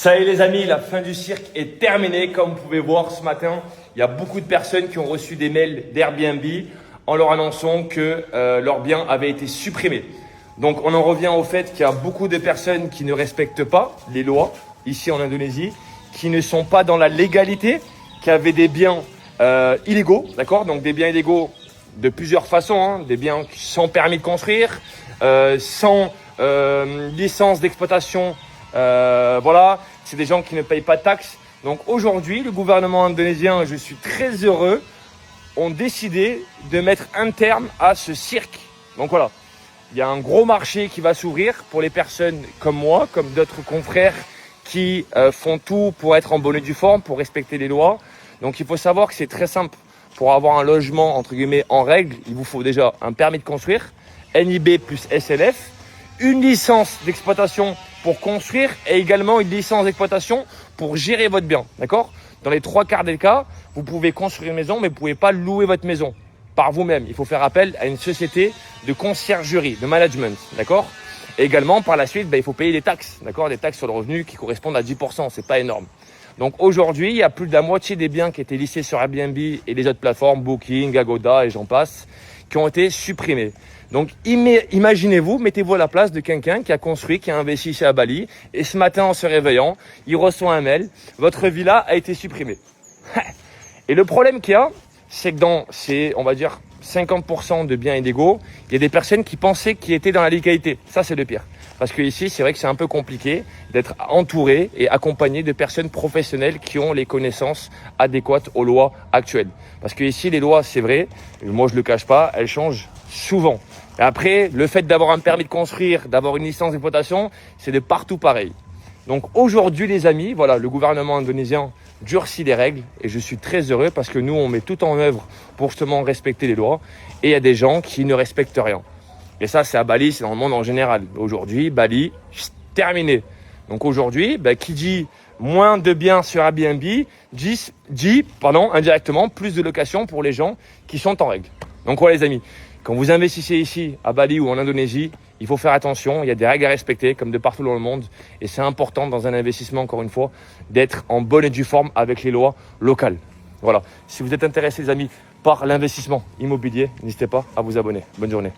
Ça y est les amis, la fin du cirque est terminée. Comme vous pouvez voir ce matin, il y a beaucoup de personnes qui ont reçu des mails d'Airbnb en leur annonçant que leur bien avait été supprimé. Donc on en revient au fait qu'il y a beaucoup de personnes qui ne respectent pas les lois ici en Indonésie, qui ne sont pas dans la légalité, qui avaient des biens illégaux, d'accord? Donc des biens illégaux de plusieurs façons, hein. Des biens sans permis de construire, sans licence d'exploitation. Voilà, c'est des gens qui ne payent pas de taxes. Donc aujourd'hui, le gouvernement indonésien, je suis très heureux, ont décidé de mettre un terme à ce cirque. Donc voilà, il y a un gros marché qui va s'ouvrir pour les personnes comme moi, comme d'autres confrères qui font tout pour être en bonne et due forme, pour respecter les lois. Donc il faut savoir que c'est très simple. Pour avoir un logement entre guillemets en règle, il vous faut déjà un permis de construire, NIB plus SLF, une licence d'exploitation pour construire et également une licence d'exploitation pour gérer votre bien, d'accord? Dans les 3/4 des cas, vous pouvez construire une maison, mais vous ne pouvez pas louer votre maison par vous-même. Il faut faire appel à une société de conciergerie, de management, d'accord? Et également, par la suite, il faut payer des taxes, d'accord? Des taxes sur le revenu qui correspondent à 10%, c'est pas énorme. Donc aujourd'hui, il y a plus de la moitié des biens qui étaient listés sur Airbnb et les autres plateformes, Booking, Agoda et j'en passe, qui ont été supprimés. Donc imaginez-vous, mettez-vous à la place de quelqu'un qui a construit, qui a investi ici à Bali et ce matin en se réveillant, il reçoit un mail, votre villa a été supprimée. Et le problème qu'il y a, c'est que dans ces, on va dire, 50% de biens illégaux, il y a des personnes qui pensaient qu'ils étaient dans la légalité. Ça, c'est le pire. Parce que ici, c'est vrai que c'est un peu compliqué d'être entouré et accompagné de personnes professionnelles qui ont les connaissances adéquates aux lois actuelles. Parce que ici, les lois, c'est vrai, moi je le cache pas, elles changent souvent. Et après, le fait d'avoir un permis de construire, d'avoir une licence d'exploitation, c'est de partout pareil. Donc aujourd'hui, les amis, voilà, le gouvernement indonésien durcit les règles et je suis très heureux parce que nous, on met tout en œuvre pour justement respecter les lois et il y a des gens qui ne respectent rien. Et ça, c'est à Bali, c'est dans le monde en général. Aujourd'hui, Bali, terminé. Donc aujourd'hui, qui dit moins de biens sur Airbnb, dit indirectement plus de locations pour les gens qui sont en règle. Donc voilà les amis, quand vous investissez ici à Bali ou en Indonésie, il faut faire attention, il y a des règles à respecter comme de partout dans le monde et c'est important dans un investissement, encore une fois, d'être en bonne et due forme avec les lois locales. Voilà, si vous êtes intéressés les amis par l'investissement immobilier, n'hésitez pas à vous abonner. Bonne journée.